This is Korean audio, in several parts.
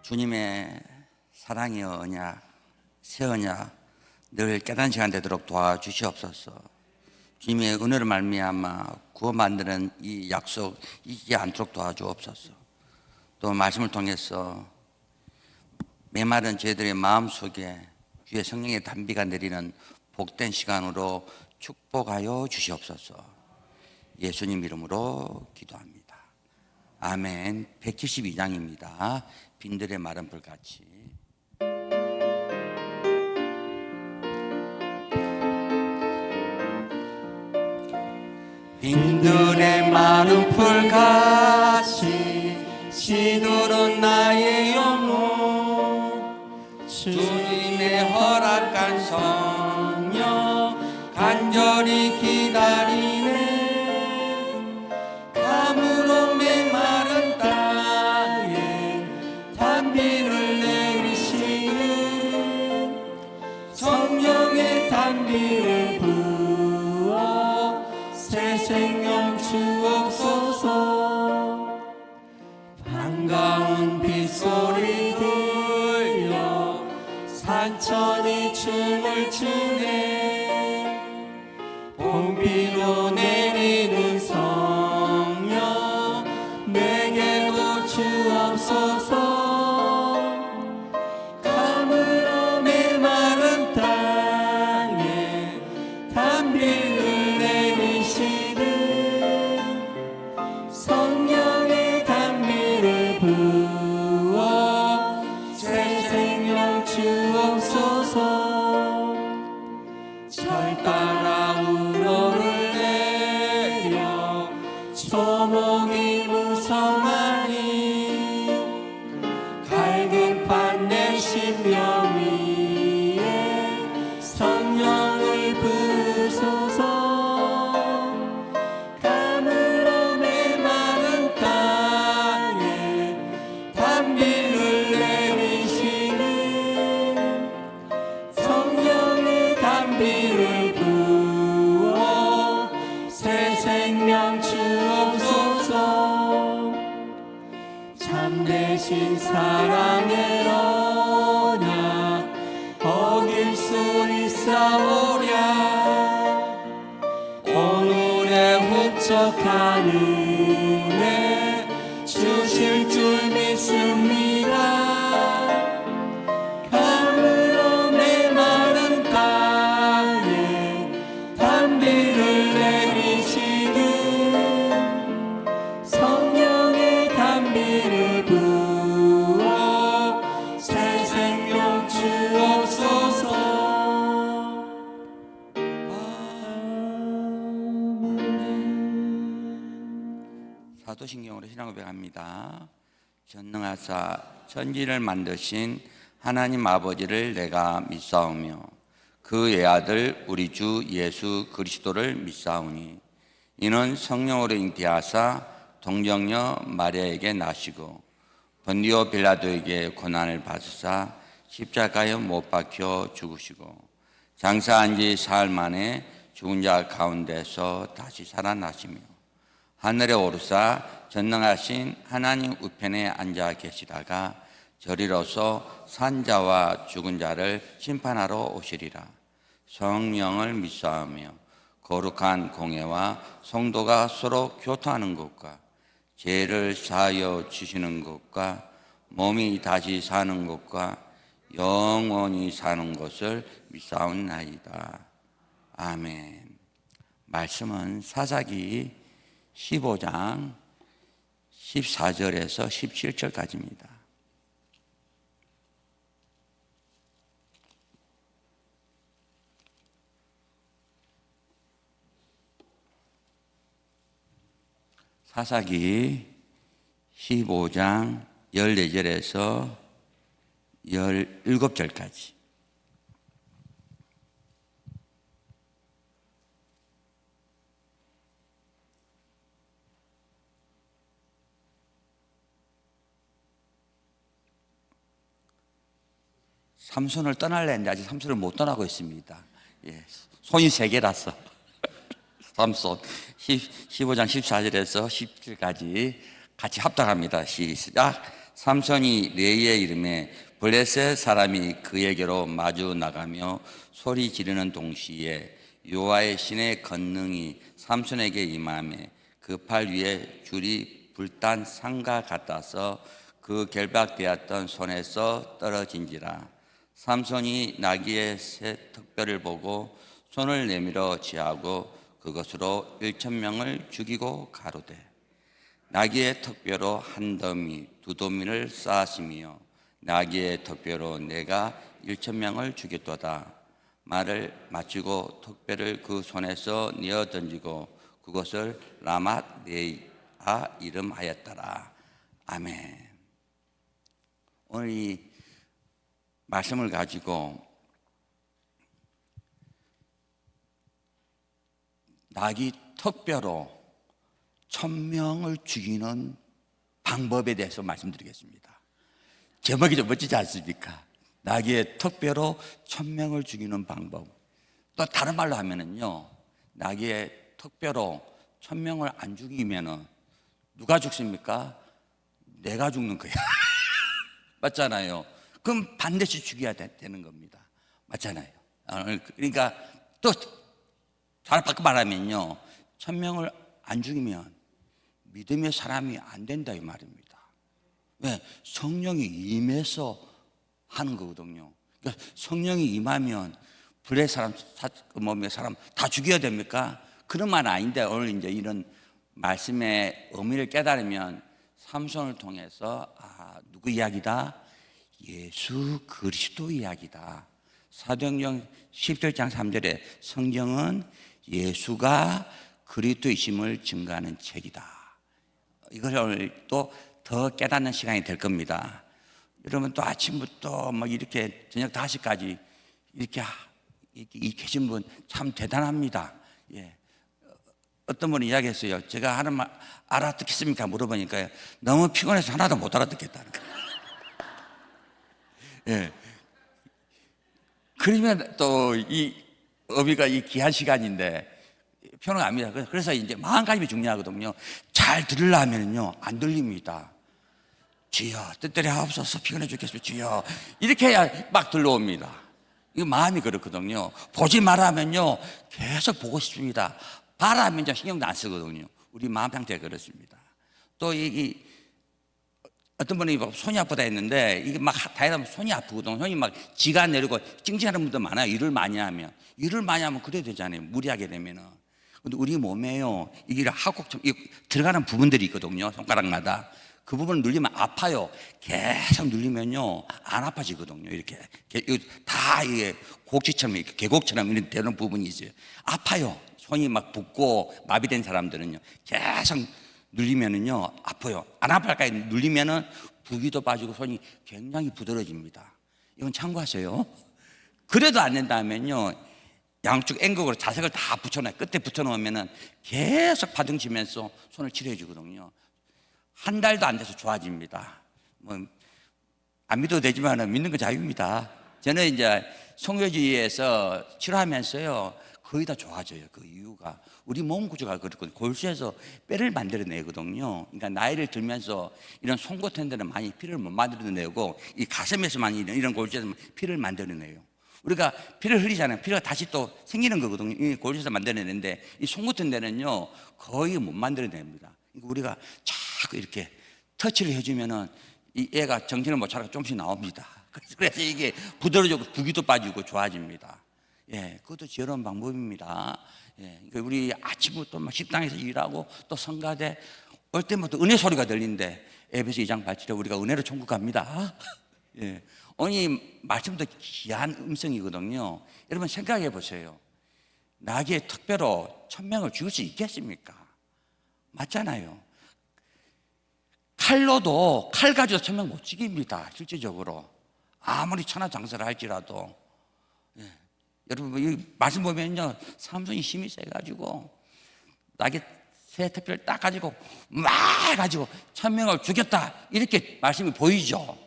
주님의 사랑의 언약, 새 언약 늘 깨닫는 시간 되도록 도와주시옵소서. 주님의 은혜로 말미암아 구원 만드는 이 약속 잊지 않도록 도와주옵소서. 또 말씀을 통해서 메마른 저희들의 마음속에 주의 성령의 단비가 내리는 복된 시간으로 축복하여 주시옵소서. 예수님 이름으로 기도합니다. 아멘. 172장입니다. 빈들의 마른 불같이. 빈들의 마른 불같이 시들은 나의 영혼, 주님의 허락한 성령 간절히 기다리네. 감으로 메마른 땅에 단비를 내리시는 성령의 단비를 부어 새 생명 주옵소서. 반가운 빗소리 들려 산천이 춤을 추네. 봄비로 내리는 성령 내게도 주옵소서. 감으로 메마른 땅에 단비를 내리시는 성령의 단비를 부어 새 생명 주옵소서. 절 따라 우러를 내려 소목이 무성하니 갈급한 내 심령 위에 성령을 부으소서. 감으로 메마른 땅에 단비를 내리시는 성령의 단비를 부어 새 생명 주옵소서. 참되신 사랑의 언약 어길 수 있사오랴. 오늘의 흡족한 은혜 주실 줄 믿습니다. 감으로 메마른 땅에 단비를 내리시는 성령의 단비를 부어 새 생명 주옵소서. 사도신경으로 신앙 고백합니다. 전능하사 천지를 만드신 하나님 아버지를 내가 믿사오며 그 외아들 우리 주 예수 그리스도를 믿사오니 이는 성령으로 잉태하사 동정녀 마리아에게 나시고 본디오 빌라도에게 고난을 받으사 십자가에 못 박혀 죽으시고 장사한 지 사흘 만에 죽은 자 가운데서 다시 살아나시며 하늘에 오르사 전능하신 하나님 우편에 앉아 계시다가 저리로서 산자와 죽은 자를 심판하러 오시리라. 성령을 믿사오며 거룩한 공회와 성도가 서로 교통하는 것과 죄를 사하여 주시는 것과 몸이 다시 사는 것과 영원히 사는 것을 믿사옵나이다. 아멘. 말씀은 사사기 15장 14절에서 17절까지입니다. 사사기 15장 14절에서 17절까지. 삼손을 떠날려 했는데 아직 삼손을 못 떠나고 있습니다. 예, 손이 세 개라서. 삼손 15장 14절에서 17절까지 같이 합당합니다. 시작. 삼손이 레이에 이름에 블레셋 사람이 그에게로 마주 나가며 소리 지르는 동시에 여호와의 신의 권능이 삼손에게 임하매 그 팔 위에 줄이 불탄 상과 같아서 그 결박되었던 손에서 떨어진지라. 삼손이 나귀의 새 턱뼈를 보고 손을 내밀어 취하고 그것으로 1,000명을 죽이고 가로되 나귀의 턱뼈로 한 더미 두 더미를 쌓았으며 나귀의 턱뼈로 내가 1,000명을 죽였도다. 말을 마치고 턱뼈를 그 손에서 내어 던지고 그것을 라맛 레이아 이름하였더라. 아멘. 오늘 이 말씀을 가지고 나귀 턱뼈로 1,000명을 죽이는 방법에 대해서 말씀드리겠습니다. 제목이 좀 멋지지 않습니까? 나귀의 턱뼈로 1,000명을 죽이는 방법. 또 다른 말로 하면은요, 나귀의 턱뼈로 1,000명을 안 죽이면은 누가 죽습니까? 내가 죽는 거야. 맞잖아요. 그럼 반드시 죽여야 되는 겁니다. 맞잖아요. 그러니까 또 잘 바꿔 말하면요, 1,000명을 안 죽이면 믿음의 사람이 안 된다 이 말입니다. 왜? 성령이 임해서 하는 거거든요. 그러니까 성령이 임하면 블레 사람, 몸의 사람 다 죽여야 됩니까? 그런 말은 아닌데 오늘 이제 이런 말씀의 의미를 깨달으면 삼손을 통해서 누구 이야기다? 예수 그리스도 이야기다. 사도행전 17장 3절에 성경은 예수가 그리스도이심을 증거하는 책이다. 이걸 또 더 깨닫는 시간이 될 겁니다. 여러분 또 아침부터 막 이렇게 저녁 5시까지 이렇게 계신 분 참 대단합니다. 예. 어떤 분이 이야기했어요. 제가 하는 말 알아듣겠습니까? 물어보니까 너무 피곤해서 하나도 못 알아듣겠다는 거예요. 예. 그러면 또 이 어비가 이 귀한 시간인데 표현을 압니다. 그래서 이제 마음가짐이 중요하거든요. 잘 들으려면요 안 들립니다. 주여 뜻대로 하옵소서 피곤해 죽겠습니다. 주여 이렇게 해야 막 들려옵니다. 이 마음이 그렇거든요. 보지 말라면요 계속 보고 싶습니다. 봐라면 신경도 안 쓰거든요. 우리 마음 상태가 그렇습니다. 또 어떤 분이 손이 아프다 했는데 이게 막 다이어트 손이 아프거든요. 손이 막 지가 내리고 찡찡하는 분도 많아요. 일을 많이 하면 그래야 되잖아요. 무리하게 되면은. 근데 우리 몸에요 이게 하곡처럼 들어가는 부분들이 있거든요. 손가락마다 그 부분을 눌리면 아파요. 계속 눌리면요 안 아파지거든요. 이렇게 다 이게 곡지처럼 이렇게 계곡처럼 이렇게 되는 부분이 있어요. 아파요. 손이 막 붓고 마비된 사람들은요 계속 눌리면은요 아파요. 안 아플까요? 눌리면은 부기도 빠지고 손이 굉장히 부드러집니다. 이건 참고하세요. 그래도 안 된다면요 양쪽 앵극으로 자석을 다 붙여놔요. 끝에 붙여놓으면은 계속 파등치면서 손을 치료해 주거든요. 한 달도 안 돼서 좋아집니다. 안 믿어도 되지만 믿는 건 자유입니다. 저는 이제 송교지에서 치료하면서요 거의 다 좋아져요. 그 이유가 우리 몸 구조가 그렇거든요. 골수에서 뼈를 만들어내거든요. 그러니까 나이를 들면서 이런 손 같은 데는 많이 피를 못 만들어내고 이 가슴에서만 이런 골수에서 피를 만들어내요. 우리가 피를 흘리잖아요. 피가 다시 또 생기는 거거든요. 이 골수에서 만들어내는데 이 손 같은 데는요 거의 못 만들어냅니다. 그러니까 우리가 자꾸 이렇게 터치를 해주면은 이 애가 정신을 못 차리고 조금씩 나옵니다. 그래서 이게 부드러워지고 부기도 빠지고 좋아집니다. 예, 그것도 지혜로운 방법입니다. 예, 그러니까 우리 아침부터 막 식당에서 일하고 또 성가대 올 때부터 은혜 소리가 들리는데 에베소 2장 8절에 우리가 은혜로 천국 갑니다. 예, 오늘 말씀도 귀한 음성이거든요. 여러분 생각해 보세요. 나귀의 턱뼈로 1,000명을 죽일 수 있겠습니까? 맞잖아요. 칼로도 칼 가지고 1,000명 못 죽입니다. 실질적으로 아무리 천하장사를 할지라도. 예. 여러분 이 말씀 보면요 삼손이 힘이 세가지고 나귀 새 턱뼈를 딱 가지고 막 가지고 1,000명을 죽였다 이렇게 말씀이 보이죠.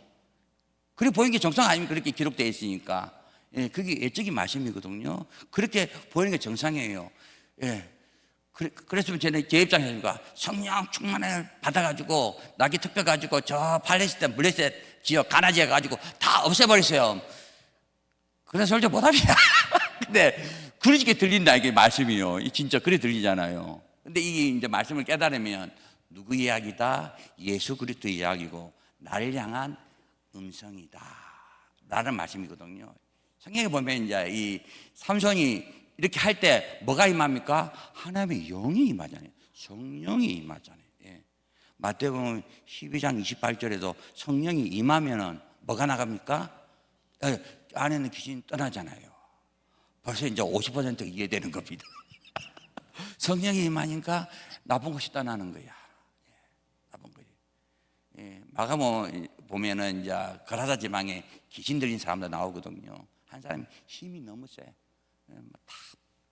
그렇게 보이는 게 정상 아닙니까? 그렇게 기록되어 있으니까. 예, 그게 예적인 말씀이거든요. 그렇게 보이는 게 정상이에요. 예. 그랬으면 저는 제 입장에서 성령 충만을 받아가지고 나기 특별 가지고 저 팔레스타인 블레셋 지역 가나지에 가지고 다 없애버렸어요. 그래서 설교 못합니다. 근데 그렇게 들린다 이게 말씀이요. 진짜 그래 들리잖아요. 근데 이게 이제 말씀을 깨달으면 누구 이야기다? 예수 그리스도 이야기고 나를 향한 음성이다 라는 말씀이거든요. 성경에 보면 이제 이 삼손이 이렇게 할 때 뭐가 임합니까? 하나님의 영이 임하잖아요. 성령이 임하잖아요. 예. 마태복음 12장 28절에도 성령이 임하면은 뭐가 나갑니까? 안에는 귀신이 떠나잖아요. 벌써 이제 50% 이해되는 겁니다. 성령이 임하니까 나쁜 것이 떠나는 거야. 예. 나쁜 거예요. 예. 마가복음 보면은 이제 거라사 지방에 귀신 들린 사람도 나오거든요. 한 사람이 힘이 너무 세. 다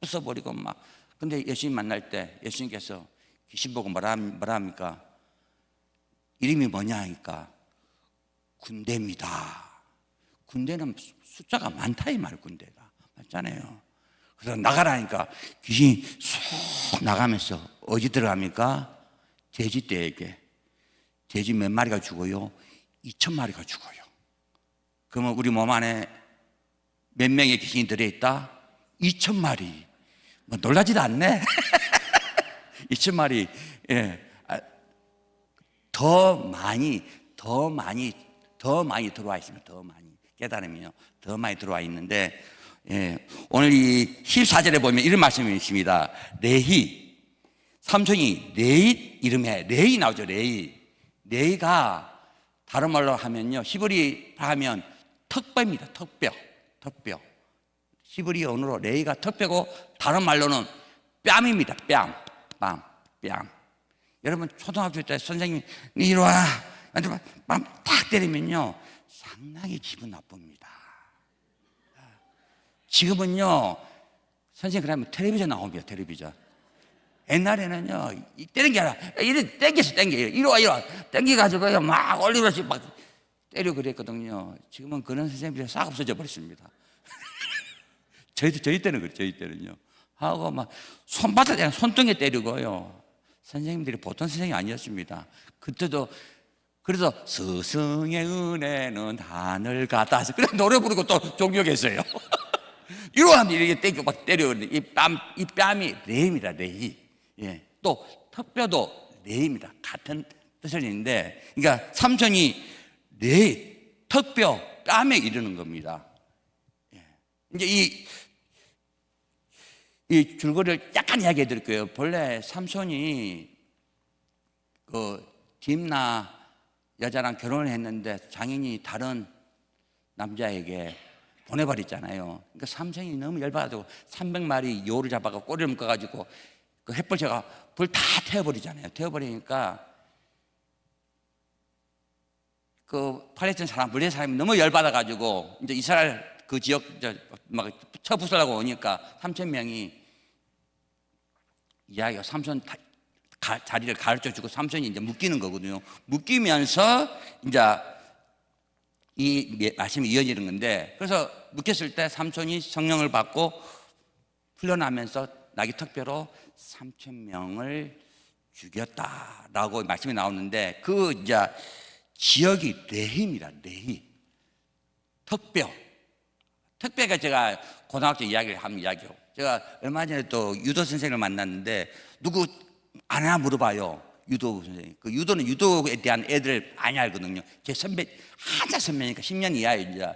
부숴버리고 막. 근데 예수님 만날 때 예수님께서 귀신 보고 뭐라 합니까? 이름이 뭐냐 하니까 군대입니다. 군대는 숫자가 많다 이 말. 군대가 맞잖아요. 그래서 나가라니까 귀신이 쏙 나가면서 어디 들어갑니까? 돼지떼에게. 돼지 몇 마리가 죽어요? 2,000마리가 죽어요. 그러면 우리 몸 안에 몇 명의 귀신이 들어있다? 2,000마리. 뭐 놀라지도 않네. 2,000마리. 예. 더 많이 들어와 있습니다. 더 많이. 깨달으면요. 더 많이 들어와 있는데, 예. 오늘 이 14절에 보면 이런 말씀이 있습니다. 레히. 삼손이 레히 이름에 레히 나오죠. 레히. 레히가 다른 말로 하면요. 히브리 하면 턱뼈입니다. 턱뼈. 히브리 언어로 레이가 턱뼈고 다른 말로는 뺨입니다. 뺨. 여러분 초등학교 때 선생님이 이리 와 뺨 탁 때리면요 상당히 기분 나쁩니다. 지금은요 선생님 그러면 텔레비전 나옵니다. 텔레비전. 옛날에는요 때리는 게 아니라 이래 땡겨서 땡겨요. 이리 와 땡겨가지고요 막 올리면서 막 때려 그랬거든요. 지금은 그런 선생님들이 싹 없어져 버렸습니다. 저희 때는 그래요. 저희 때는요. 하고 막 손바닥에 손등에 때리고요. 선생님들이 보통 선생님이 아니었습니다. 그때도 그래서 스승의 은혜는 하늘 같다 해서 그래 노래 부르고 또 종교했어요. 이러한 이렇게 땡겨 막 때려. 이 뺨이 레입니다. 레이. 예. 또 턱뼈도 레입니다. 같은 뜻을 있는데, 그러니까 삼손이 레이, 턱뼈, 뺨에 이르는 겁니다. 예. 이제 이 줄거리를 약간 이야기해 드릴 거예요. 본래 삼손이 그 딥나 여자랑 결혼을 했는데 장인이 다른 남자에게 보내버렸잖아요. 그러니까 삼손이 너무 열받아서 300마리 요를 잡아가 꼬리를 묶어가지고 그 햇불체가 불 다 태워버리잖아요. 태워버리니까 그 팔레스타인 사람, 블레셋 사람이 너무 열받아가지고 이제 이스라엘 그 지역 막 쳐부수려고 오니까 3,000명이 이야기가 삼손 자리를 가르쳐주고 삼손이 이제 묶이는 거거든요. 묶이면서 이제 이 말씀이 이어지는 건데, 그래서 묶였을 때 삼손이 성령을 받고 풀려나면서 나귀 턱뼈로 3,000명을 죽였다라고 말씀이 나오는데, 그 이제 지역이 레히입니다. 레히. 턱뼈가 제가 고등학교 이야기를 하면 이야기요. 제가 얼마 전에 또 유도 선생님을 만났는데 누구 아나 물어봐요. 유도 선생님. 그 유도는 유도에 대한 애들 많이 알거든요. 제 선배, 한자 선배니까 10년 이하의 이제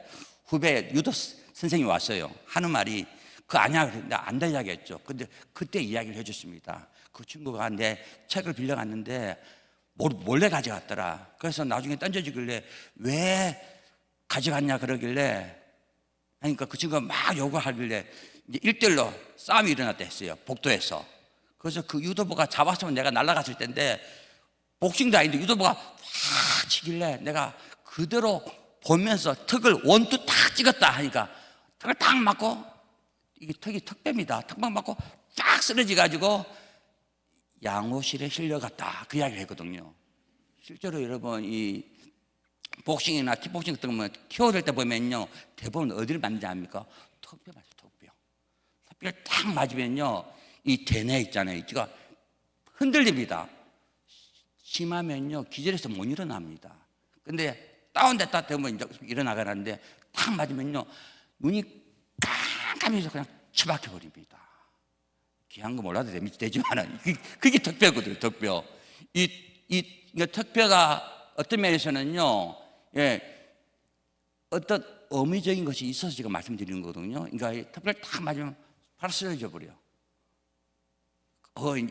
후배 유도 선생님이 왔어요. 하는 말이 그 아냐 그랬는데 안다 이야기했죠. 근데 그때 이야기를 해줬습니다. 그 친구가 내 책을 빌려갔는데 몰래 가져갔더라. 그래서 나중에 던져주길래 왜 가져갔냐 그러길래, 그러니까 그 친구가 막 요구하길래 이제 1대1로 싸움이 일어났다 했어요. 복도에서. 그래서 그 유도부가 잡았으면 내가 날아갔을 텐데, 복싱도 아닌데 유도부가 확 치길래 내가 그대로 보면서 턱을 원투 탁 찍었다 하니까 턱을 탁 맞고, 이게 턱이 턱뼈입니다. 턱만 맞고 쫙 쓰러져가지고 양호실에 실려갔다. 그 이야기를 했거든요. 실제로 여러분 이 복싱이나 킥복싱 같은 거 키워줄 때 보면요 대부분 어디를 맞는지 압니까? 턱뼈 맞아요. 턱뼈를 딱 맞으면요 이 대뇌 있잖아요. 이가 흔들립니다. 심하면요 기절해서 못 일어납니다. 근데 다운됐다 되면 이제 일어나가는데 탁 맞으면요 눈이 깜깜해서 그냥 처박혀 버립니다. 귀한 거 몰라도 되지만은 그게 턱뼈거든요. 턱뼈. 이 턱뼈가 어떤 면에서는요, 예, 어떤 의미적인 것이 있어서 제가 말씀드리는 거거든요. 그러니까 이 턱뼈를 탁 맞으면 바로 쓰러져 버려.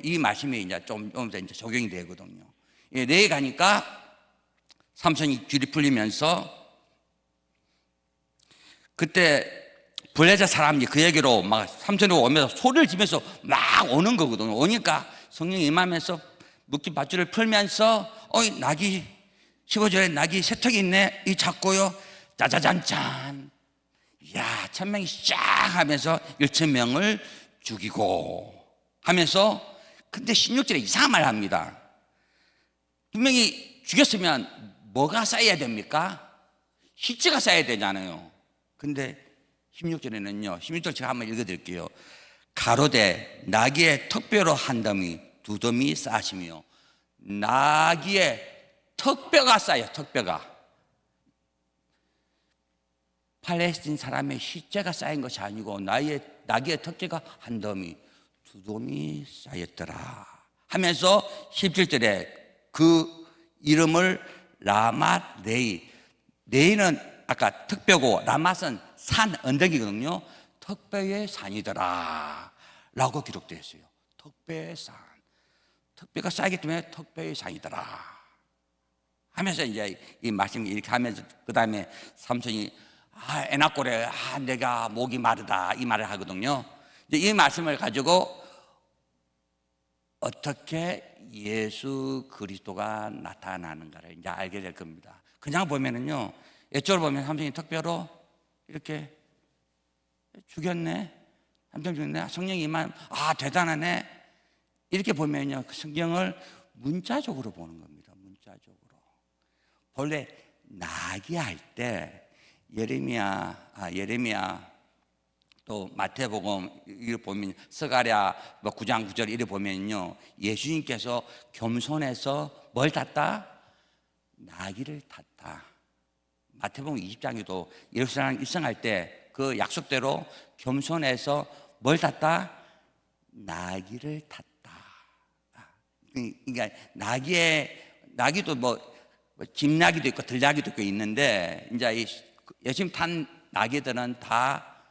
이 말씀이 이제 좀 이제 적용이 되거든요. 예, 내일 가니까 삼손이 줄이 풀리면서 그때 블레셋 사람이 그에게로 막 삼손이 오면서 소리를 지면서 막 오는 거거든요. 오니까 성령이 임하면서 묶인 밧줄을 풀면서 낙이 15절에 낙이 세턱이 있네 이 잡고요 짜자잔짠 야 1000명이 쫙 하면서 1000명을 죽이고 하면서 근데 16절에 이상한 말을 합니다. 분명히 죽였으면 뭐가 쌓여야 됩니까? 시체가 쌓여야 되잖아요. 근데 16절에는요 16절 제가 한번 읽어드릴게요. 가로되 나귀의 턱뼈로 한 더미 두 더미 쌓으시며 나귀의 턱뼈가 쌓여 턱뼈가 팔레스틴 사람의 시체가 쌓인 것이 아니고 나귀의 턱뼈가 한 더미 두 더미 쌓였더라 하면서 17절에 그 이름을 라맛 레이 레이는 아까 턱뼈고 라맛은 산 언덕이거든요. 턱뼈의 산이더라 라고 기록되어 있어요. 턱뼈의 산 턱뼈가 쌓이기 때문에 턱뼈의 산이더라 하면서 이제 이 말씀이 이렇게 하면서 그 다음에 삼손이 에나꼴에 내가 목이 마르다 이 말을 하거든요. 이제 이 말씀을 가지고 어떻게 예수 그리스도가 나타나는가를 이제 알게 될 겁니다. 그냥 보면은요 예적으로 보면 삼손이 턱뼈로 이렇게 죽였네 삼손 죽였네 성령이 임한 대단하네 이렇게 보면요 그 성경을 문자적으로 보는 겁니다. 문자적으로 본래 나귀 할 때 예레미야 또 마태복음 이를 보면 스가랴 9장 9절 이를 보면요 예수님께서 겸손해서 뭘 탔다? 나귀를 탔다. 마태복음 20장에도 예루살렘 입성할 때 그 약속대로 겸손해서 뭘 탔다? 나귀를 탔다. 그러니까 나귀도 집나귀도 있고 들나귀도 있고 있는데 이제 예수님 탄 나귀들은 다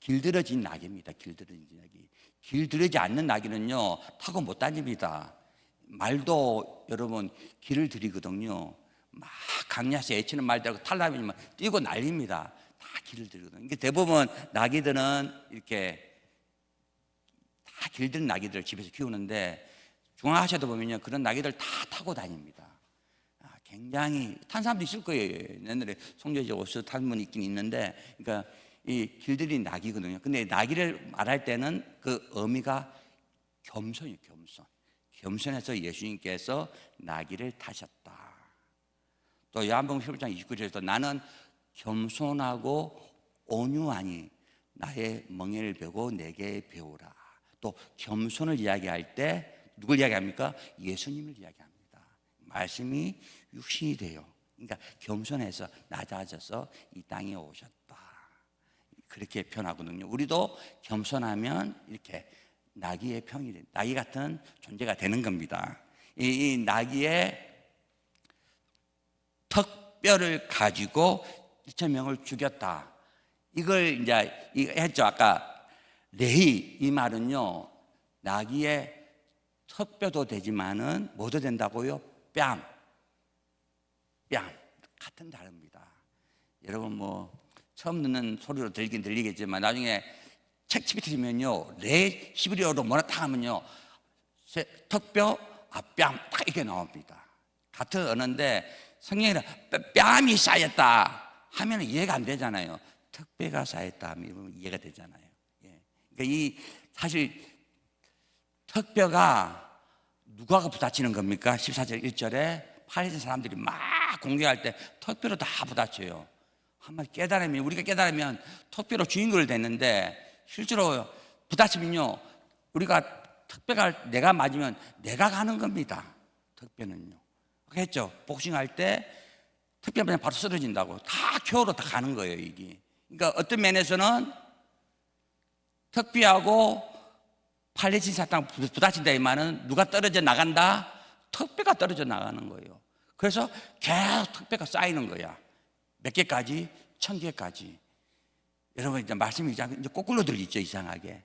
길들여진 나귀입니다. 길들여진 나귀. 길들여지지 않는 나귀는요 타고 못 다닙니다. 말도 여러분 길을 들이거든요. 막 강야에서 애치는 말들하고 탈라면 뛰고 난립니다. 다 길을 들이거든요. 그러니까 대부분 나귀들은 이렇게 다 길들인 나귀들을 집에서 키우는데 중앙아시아도 보면요 그런 나귀들 다 타고 다닙니다. 굉장히 탄 사람도 있을 거예요. 옛날에 송제지 오스 탄 분이 있긴 있는데 그러니까 이 길들인 나귀거든요. 근데 나귀를 말할 때는 그 의미가 겸손이에요. 겸손해서 예수님께서 나귀를 타셨다. 또 요한복음 11장 29절에서 나는 겸손하고 온유하니 나의 멍에를 베고 내게 배우라. 또 겸손을 이야기할 때 누굴 이야기합니까? 예수님을 이야기합니다. 말씀이 육신이 돼요. 그러니까 겸손해서 낮아져서 이 땅에 오셨다. 그렇게 표현하거든요. 우리도 겸손하면 이렇게 나귀의 나귀 같은 존재가 되는 겁니다. 이 나귀의 턱뼈를 가지고 2,000명을 죽였다. 이걸 이제 했죠. 아까 레히 이 말은요 나귀의 턱뼈도 되지만은 뭐도 된다고요? 뺨 같은 다릅니다. 여러분 처음 듣는 소리로 들리긴 들리겠지만 나중에 책 집히면요 레 히브리어로 뭐라 딱 하면요 턱뼈 뺨 딱 이렇게 나옵니다. 같은 언어인데 성경에 뺨이 쌓였다 하면 이해가 안 되잖아요. 턱뼈가 쌓였다 하면 이해가 되잖아요. 그러니까 사실 턱뼈가 누구하고 부딪히는 겁니까? 14절 1절에 팔레스틴 사람들이 막 공격할 때 턱뼈로 다 부딪혀요. 한번 우리가 깨달으면 턱뼈로 주인공을 됐는데 실제로 부딪히면요, 우리가 특배가 내가 맞으면 내가 가는 겁니다. 특배는요. 했죠. 복싱할 때 특배면 바로 쓰러진다고. 다 큐어로 다 가는 거예요, 이게. 그러니까 어떤 면에서는 특배하고 팔레신 사탕 부딪힌다 이 말은 누가 떨어져 나간다? 특배가 떨어져 나가는 거예요. 그래서 계속 특배가 쌓이는 거야. 몇 개까지? 1000개까지. 여러분 이제 말씀이 이제 거꾸로 들리죠, 이상하게.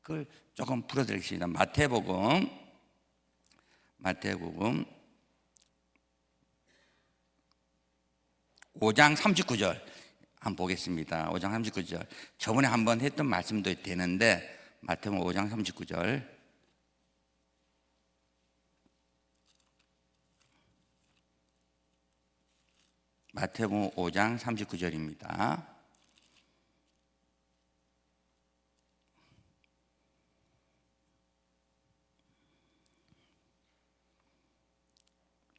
그걸 조금 풀어드리겠습니다. 마태복음 5장 39절 한번 보겠습니다. 5장 39절. 저번에 한번 했던 말씀도 되는데 마태복음 5장 39절. 마태복음 5장 39절입니다.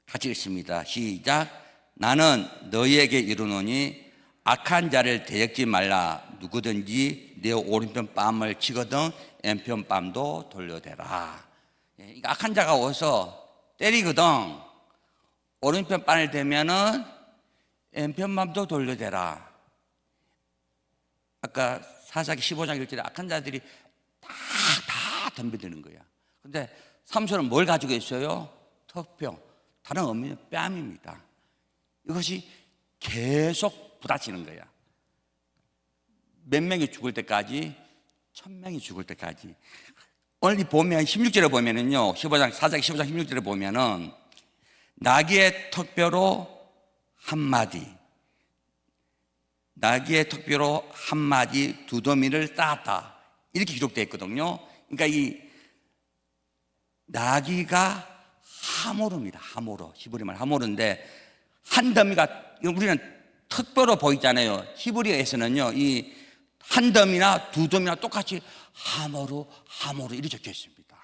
같이 읽습니다. 시작. 나는 너희에게 이르노니 악한 자를 대적지 말라. 누구든지 내 오른편 뺨을 치거든 왼편 뺨도 돌려대라. 그러니까 악한 자가 와서 때리거든 오른편 뺨을 대면은 왼편 뺨도 돌려대라. 아까 사사기 15장 1절에 악한 자들이 다 덤벼드는 거야. 근데 삼손은 뭘 가지고 있어요? 턱병. 다른 의미는 뺨입니다. 이것이 계속 부딪히는 거야. 몇 명이 죽을 때까지, 1000명이 죽을 때까지. 오늘 보면 16절에 보면은요, 15장, 사사기 15장 16절에 보면은 나귀의 턱뼈로 한마디, 나귀의 턱뼈로 한마디 두더미를 쌓았다. 이렇게 기록되어 있거든요. 그러니까 이 나귀가 하모르입니다. 하모르. 히브리 말 하모르인데 한 더미가 우리는 턱뼈로 보이잖아요. 히브리어에서는요, 이 한 더미나 두 더미나 똑같이 하모르 이렇게 적혀 있습니다.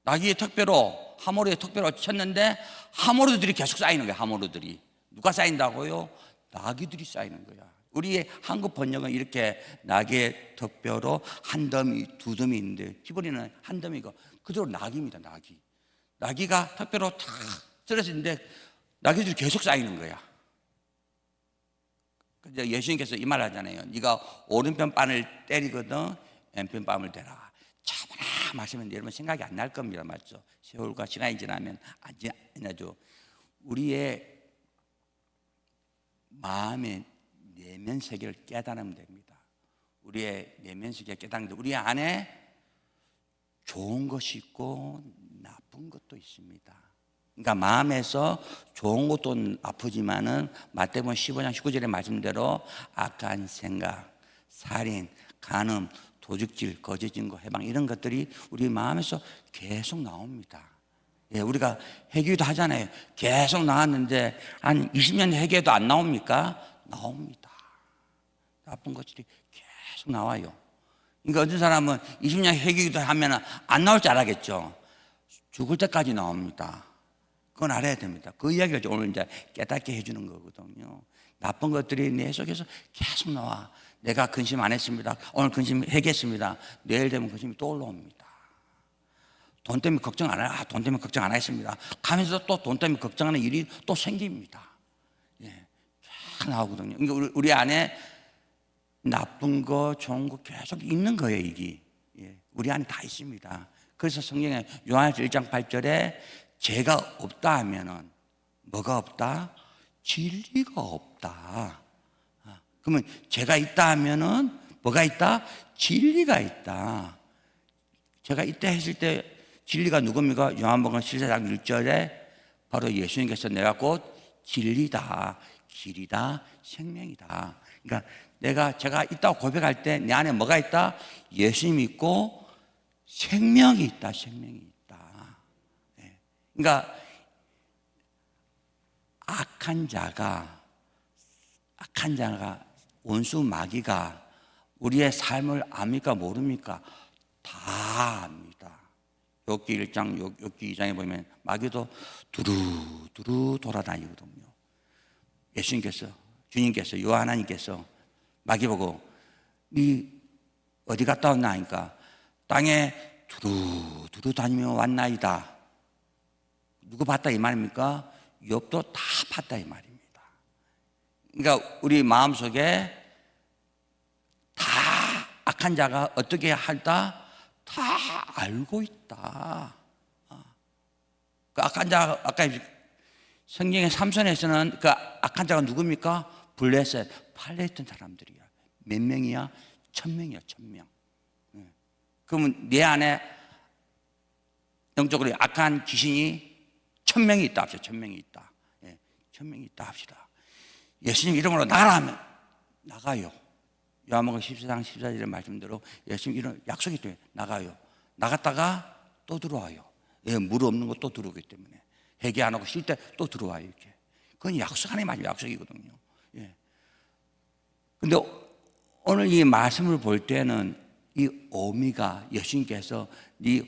나귀의 턱뼈로 하모르의 턱뼈로 쳤는데 하모르들이 계속 쌓이는 거예요. 하모르들이 누가 쌓인다고요? 나귀들이 쌓이는 거야. 우리의 한국 번역은 이렇게 나귀의 턱뼈로 한 더미, 두 더미 있는데 히브리는 한 더미가 그대로 나귀입니다. 나귀가 턱뼈로 탁 쓰러지는데 나귀들이 계속 쌓이는 거야. 근데 예수님께서 이 말 하잖아요. 네가 오른편 뺨을 때리거든 왼편 뺨을 대라. 차분하 마시면 여러분 생각이 안 날 겁니다. 맞죠? 세월과 시간이 지나면 안 나죠. 우리의 마음의 내면 세계를 깨달으면 됩니다. 우리의 내면 세계를 깨닫는데 우리 안에 좋은 것이 있고 나쁜 것도 있습니다. 그러니까 마음에서 좋은 것도 아프지만은 마태복음 15장 19절의 말씀대로 악한 생각, 살인, 간음, 도둑질, 거짓 증거, 해방 이런 것들이 우리 마음에서 계속 나옵니다. 예, 우리가 회개도 하잖아요. 계속 나왔는데 한 20년 회개도 안 나옵니까? 나옵니다. 나쁜 것들이 계속 나와요. 그러니까 어떤 사람은 20년 회개도 하면 안 나올 줄 알았겠죠. 죽을 때까지 나옵니다. 그건 알아야 됩니다. 그 이야기를 오늘 이제 깨닫게 해주는 거거든요. 나쁜 것들이 내 속에서 계속 나와. 내가 근심 안 했습니다. 오늘 근심 회개했습니다. 내일 되면 근심이 또 올라옵니다. 돈 때문에 걱정 안 해요. 돈 때문에 걱정 안 했습니다. 가면서 또 돈 때문에 걱정하는 일이 또 생깁니다. 예, 계속 나오거든요. 그러니까 우리 안에 나쁜 거, 좋은 거 계속 있는 거예요, 이게. 예, 우리 안에 다 있습니다. 그래서 성경에 요한일서 1장 8절에 죄가 없다 하면은 뭐가 없다? 진리가 없다. 그러면 죄가 있다 하면은 뭐가 있다? 진리가 있다. 제가 이때 했을 때 진리가 누굽니까? 요한복음 14장 1절에 바로 예수님께서 내가 곧 진리다, 길이다, 생명이다. 그러니까 제가 있다고 고백할 때 내 안에 뭐가 있다? 예수님이 있고 생명이 있다, 생명이 있다. 그러니까 악한 자가 원수 마귀가 우리의 삶을 압니까 모릅니까? 다 압니다. 욥기 1장, 욥기 2장에 보면 마귀도 두루두루 돌아다니거든요. 주님께서, 요 하나님께서 마귀 보고 네 어디 갔다 왔나 하니까 땅에 두루두루 다니며 왔나이다. 누구 봤다 이 말입니까? 욥도 다 봤다 이 말입니다. 그러니까 우리 마음속에 다 악한 자가 어떻게 할다 다 알고 있다. 그 악한 자, 아까 성경의 삼손에서는 그 악한 자가 누굽니까? 블레셋, 팔레했던 사람들이야. 몇 명이야? 1000명이야, 1000명. 그러면 내 안에 영적으로 악한 귀신이 1000명이 있다 합시다. 1000명이 있다. 1000명이 있다 합시다. 예수님 이름으로 나가라 하면 나가요. 요한복음 14장 14절의 말씀대로 예수님 이름 약속이 돼 나가요. 나갔다가 또 들어와요. 물 없는 거 또 들어오기 때문에 회개 안 하고 쉴 때 또 들어와요. 이렇게 그건 약속 하나님 마지막 약속이거든요. 근데 오늘 이 말씀을 볼 때는 이 어미가 예수님께서 네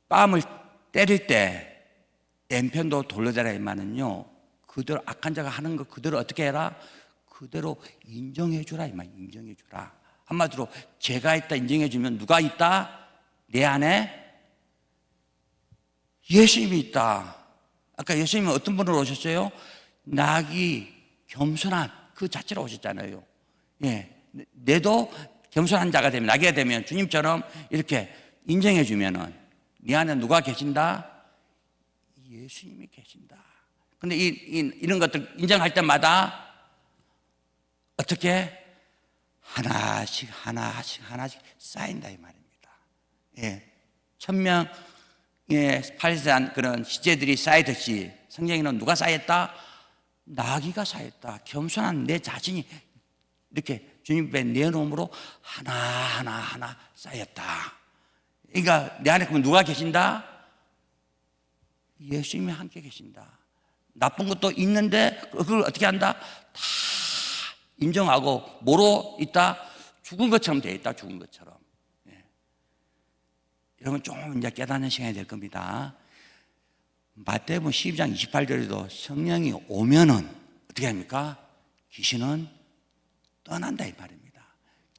뺨을 때릴 때 왼편도 돌려대라 이 말은요, 그대로 악한 자가 하는 거 그대로 어떻게 해라? 그대로 인정해 주라 이 말. 인정해 주라. 한마디로 죄가 있다 인정해 주면 누가 있다? 내 안에 예수님이 있다. 아까 예수님은 어떤 분으로 오셨어요? 낙이 겸손한 그 자체로 오셨잖아요. 내도 겸손한 자가 되면, 나게 되면 주님처럼 이렇게 인정해 주면은 네 안에 누가 계신다? 예수님이 계신다. 근데 이런 것들 인정할 때마다 어떻게 하나씩 쌓인다 이 말입니다. 1000명의 팔세한 그런 시체들이 쌓이듯이 성경에는 누가 쌓였다? 나귀가 쌓였다. 겸손한 내 자신이 이렇게 주님 앞에 내놓음으로 하나 쌓였다. 그러니까 내 안에 그러면 누가 계신다? 예수님이 함께 계신다. 나쁜 것도 있는데 그걸 어떻게 한다? 다 인정하고 뭐로 있다? 죽은 것처럼 돼 있다. 죽은 것처럼. 여러분 좀 이제 깨닫는 시간이 될 겁니다. 마태복음 12장 28절에도 성령이 오면은 어떻게 합니까? 귀신은 떠난다 이 말입니다.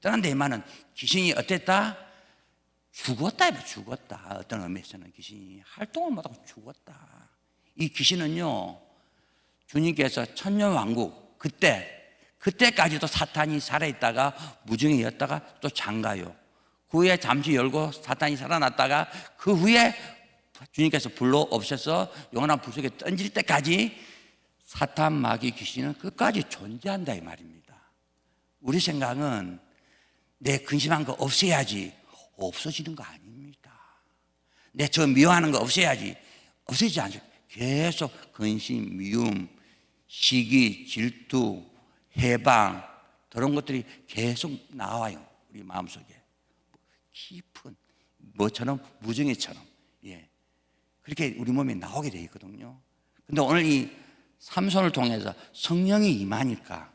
떠난다 이 말은 귀신이 어땠다? 죽었다. 죽었다. 어떤 의미에서는 귀신이 활동을 못하고 죽었다. 이 귀신은요, 주님께서 천년왕국 그때까지도 사탄이 살아있다가 무정이었다가 또 장가요. 그 후에 잠시 열고 사탄이 살아났다가 그 후에 주님께서 불로 없애서 영원한 불 속에 던질 때까지 사탄, 마귀, 귀신은 끝까지 존재한다 이 말입니다. 우리 생각은 내 근심한 거 없애야지. 없어지는 거 아닙니다. 내 저 미워하는 거 없애야지. 없어지지 않죠. 계속 근심, 미움, 시기, 질투, 해방 그런 것들이 계속 나와요. 우리 마음속에 깊은 뭐처럼 무정의처럼 그렇게 우리 몸에 나오게 되어 있거든요. 근데 오늘 이 삼손을 통해서 성령이 임하니까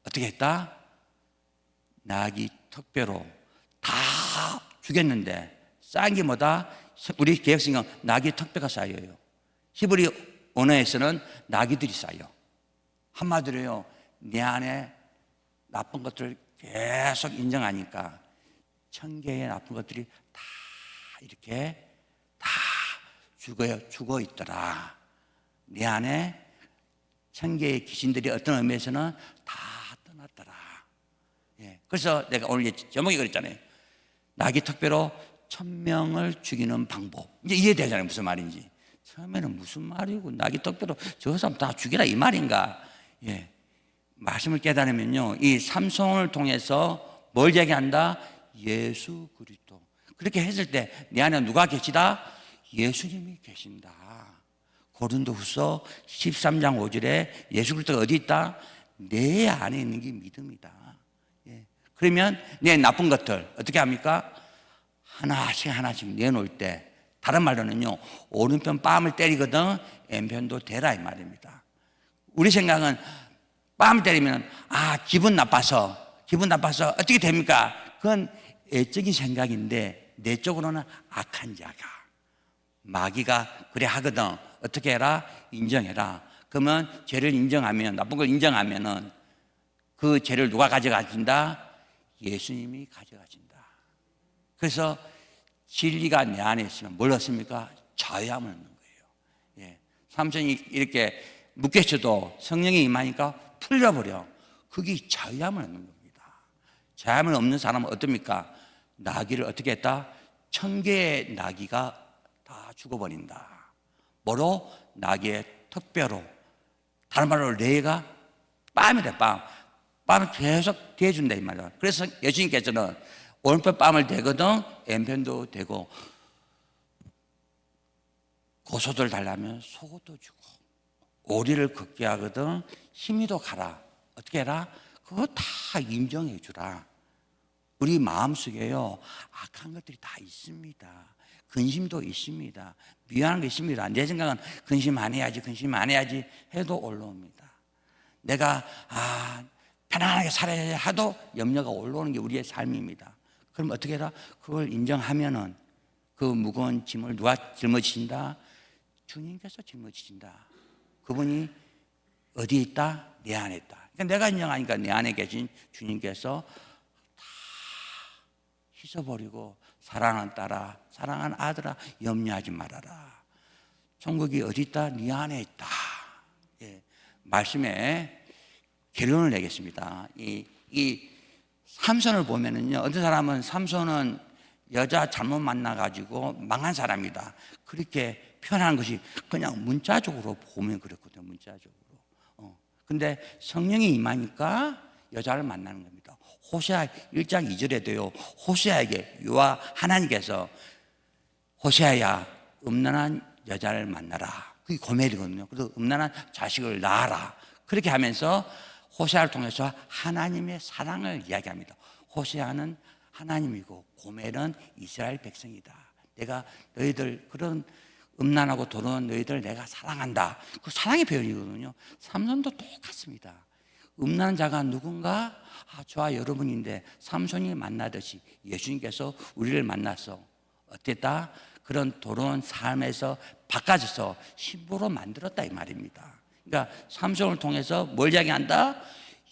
어떻게 했다? 나귀 턱뼈로 다 죽였는데 쌓인 게 뭐다? 우리 개혁성경 나귀 턱뼈가 쌓여요. 히브리 언어에서는 나귀들이 쌓여. 한마디로요, 내 안에 나쁜 것들을 계속 인정하니까 1000개의 나쁜 것들이 다 이렇게 다 죽어 있더라. 내 안에 1000개의 귀신들이 어떤 의미에서는 다 떠났더라. 그래서 내가 오늘 제목이 그랬잖아요. 나귀 턱뼈로 1000명을 죽이는 방법. 이제 이해되잖아요. 무슨 말인지. 처음에는 무슨 말이고 나귀 턱뼈로 저 사람 다 죽이라 이 말인가. 말씀을 깨달으면요, 이 삼손을 통해서 뭘 얘기한다? 예수 그리스도. 그렇게 했을 때 내 안에 누가 계시다? 예수님이 계신다. 고린도후서 13장 5절에 예수 그리스도가 어디 있다? 내 안에 있는 게 믿음이다. 그러면 내 나쁜 것들 어떻게 합니까? 하나씩 내놓을 때, 다른 말로는요, 오른편 뺨을 때리거든 왼편도 대라 이 말입니다. 우리 생각은 뺨을 때리면 기분 나빠서 어떻게 됩니까? 그건 애적인 생각인데 내적으로는 악한 자가, 마귀가 그래 하거든. 어떻게 해라? 인정해라. 그러면 죄를 인정하면, 나쁜 걸 인정하면은 그 죄를 누가 가져가신다? 예수님이 가져가신다. 그래서 진리가 내 안에 있으면 뭘 얻습니까? 자유함을 얻는 거예요. 예. 삼손이 이렇게 묶였어도 성령이 임하니까 풀려버려. 그게 자유함을 얻는 겁니다. 자유함을 얻는 사람은 어떻습니까? 나귀를 어떻게 했다? 1000개의 나귀가 다 죽어버린다. 뭐로? 나귀의 턱뼈로. 다른 말로 레가 뺨이래, 뺨. 뺨을 계속 대준다 이 말이야. 그래서 예수님께서는 오른편 뺨을 대거든 왼편도 대고, 고소를 달라면 속옷도 주고, 오리를 걷게 하거든 힘이도 가라. 어떻게 해라? 그거 다 인정해 주라. 우리 마음속에요 악한 것들이 다 있습니다. 근심도 있습니다. 미안한 게 있습니다. 내 생각은 근심 안 해야지, 근심 안 해야지 해도 올라옵니다. 내가 편안하게 살아야 하도 염려가 올라오는 게 우리의 삶입니다. 그럼 어떻게 해라? 그걸 인정하면은 그 무거운 짐을 누가 짊어지신다? 주님께서 짊어지신다. 그분이 어디에 있다? 내 안에 있다. 그러니까 내가 인정하니까 내 안에 계신 주님께서 다 씻어버리고, 사랑하는 딸아, 사랑하는 아들아, 염려하지 말아라. 천국이 어디 있다? 네 안에 있다. 예, 말씀에 결론을 내겠습니다. 이 삼손을 보면은요, 어떤 사람은 삼손은 여자 잘못 만나가지고 망한 사람이다, 그렇게 표현하는 것이 그냥 문자적으로 보면 그렇거든요. 문자적으로. 근데 성령이 임하니까 여자를 만나는 겁니다. 호세아 1장 2절에도요, 호세아에게 여호와 하나님께서 호세아야 음란한 여자를 만나라, 그게 고멜이거든요. 그래서 음란한 자식을 낳아라, 그렇게 하면서 호세아를 통해서 하나님의 사랑을 이야기합니다. 호세아는 하나님이고 고멜은 이스라엘 백성이다. 내가 너희들 그런 음란하고 더러운 너희들 내가 사랑한다. 그 사랑의 표현이거든요. 삼손도 똑같습니다. 음란한 자가 누군가? 저와 여러분인데 삼손이 만나듯이 예수님께서 우리를 만나서 어땠다? 그런 더러운 삶에서 바꿔줘서 신부로 만들었다 이 말입니다. 그러니까 삼손을 통해서 뭘 이야기한다?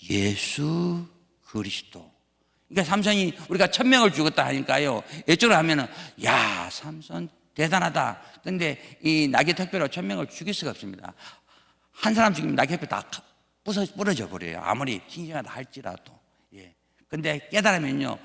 예수 그리스도. 그러니까 삼손이 우리가 1000명을 죽었다 하니까요, 이쪽으로 하면은 야 삼손 대단하다. 근데 이 나귀 턱뼈로 1000명을 죽일 수가 없습니다. 한 사람 죽이면 나귀 턱뼈 다 부러져 버려요. 아무리 신기하다 할지라도. 예. 근데 깨달으면요,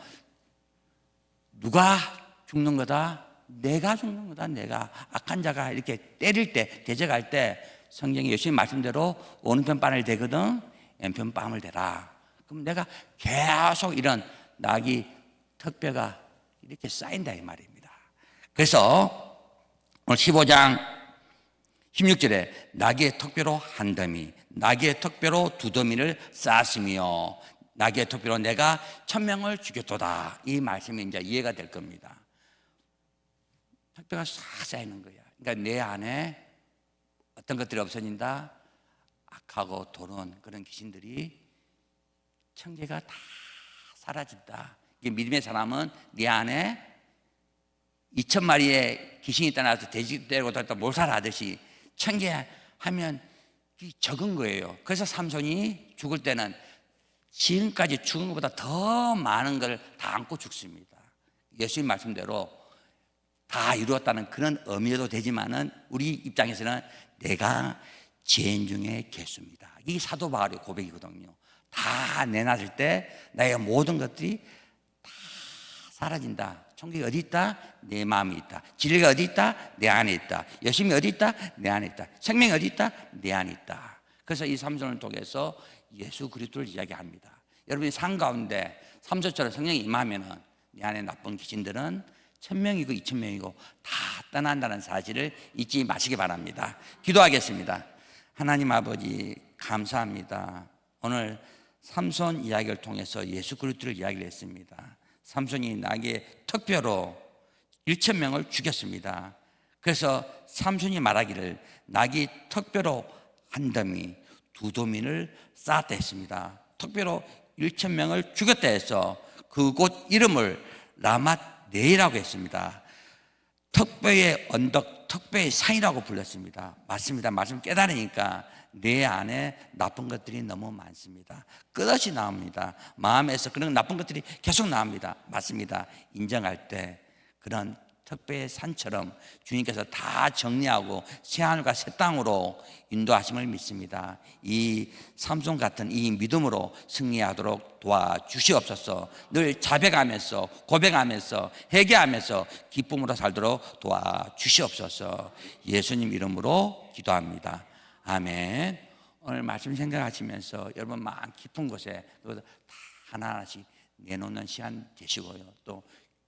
누가 죽는 거다? 내가 죽는 거다. 내가. 악한 자가 이렇게 때릴 때, 대적할 때 성경이 예수님 말씀대로 오른편 뺨을 대거든 왼편 뺨을 대라. 그럼 내가 계속 이런 나귀 턱뼈가 이렇게 쌓인다 이 말입니다. 그래서 오늘 15장 16절에 나귀의 턱뼈로 한 더미, 나귀의 턱뼈로 두 더미를 쌓았으며 나귀의 턱뼈로 내가 1000명을 죽였도다. 이 말씀이 이제 이해가 될 겁니다. 턱뼈가 싹 쌓이는 거야. 그러니까 내 안에 어떤 것들이 없어진다? 악하고 더러운 그런 귀신들이, 천개가 다 사라진다. 이게 믿음의 사람은 네 안에 2000마리의 귀신이 떠나서 돼지 때리고 또 몰살 하듯이 1000개 하면 적은 거예요. 그래서 삼손이 죽을 때는 지금까지 죽은 것보다 더 많은 걸 다 안고 죽습니다. 예수님 말씀대로 다 이루었다는 그런 의미도 되지만은 우리 입장에서는 내가 죄인 중에 개수입니다. 이게 사도 바울의 고백이거든요. 다 내놔질 때 나의 모든 것들이 다 사라진다. 천국이 어디 있다? 내 마음이 있다. 진리가 어디 있다? 내 안에 있다. 열심이 어디 있다? 내 안에 있다. 생명이 어디 있다? 내 안에 있다. 그래서 이 삼손을 통해서 예수 그리스도를 이야기합니다. 여러분이 삶 가운데 삼손처럼 성령이 임하면은 내 안에 나쁜 귀신들은 1000명이고 2000명이고 다 떠난다는 사실을 잊지 마시기 바랍니다. 기도하겠습니다. 하나님 아버지 감사합니다. 오늘 삼손 이야기를 통해서 예수 그리스도를 이야기를 했습니다. 삼손이 나귀의 턱뼈로 1000명을 죽였습니다. 그래서 삼손이 말하기를 나귀 턱뼈로 한 더미 두 더미를 쌓았다 했습니다. 턱뼈로 1000명을 죽였다 해서 그곳 이름을 라맛네이라고 했습니다. 턱뼈의 언덕, 턱뼈의 산이라고 불렀습니다. 맞습니다. 말씀 깨달으니까 내 안에 나쁜 것들이 너무 많습니다. 끝없이 나옵니다. 마음에서 그런 나쁜 것들이 계속 나옵니다. 맞습니다. 인정할 때 그런 특배의 산처럼 주님께서 다 정리하고 새하늘과 새 땅으로 인도하심을 믿습니다. 이 삼손 같은 이 믿음으로 승리하도록 도와주시옵소서. 늘 자백하면서 고백하면서 회개하면서 기쁨으로 살도록 도와주시옵소서. 예수님 이름으로 기도합니다. 아멘. 오늘 말씀 생각하시면서 여러분 마음 깊은 곳에 다 하나하나씩 내놓는 시간 되시고요. 또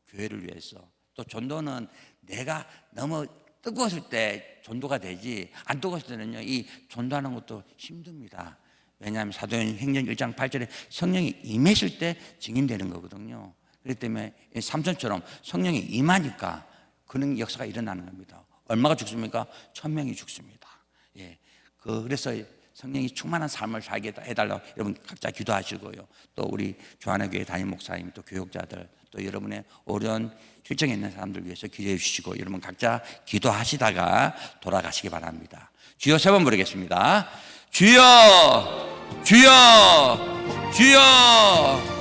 교회를 위해서, 또 전도는 내가 너무 뜨거웠을 때 전도가 되지, 안 뜨거웠을 때는요 이 전도하는 것도 힘듭니다. 왜냐하면 사도행전 1장 8절에 성령이 임하실 때 증인되는 거거든요. 그렇기 때문에 삼손처럼 성령이 임하니까 그런 역사가 일어나는 겁니다. 얼마가 죽습니까? 1000명이 죽습니다. 예. 그래서 성령이 충만한 삶을 살게 해달라고 여러분 각자 기도하시고요. 또 우리 조한의 교회 담임 목사님, 또 교육자들, 또 여러분의 어려운 실정에 있는 사람들 위해서 기도해 주시고, 여러분 각자 기도하시다가 돌아가시기 바랍니다. 주여 3번 부르겠습니다. 주여, 주여, 주여.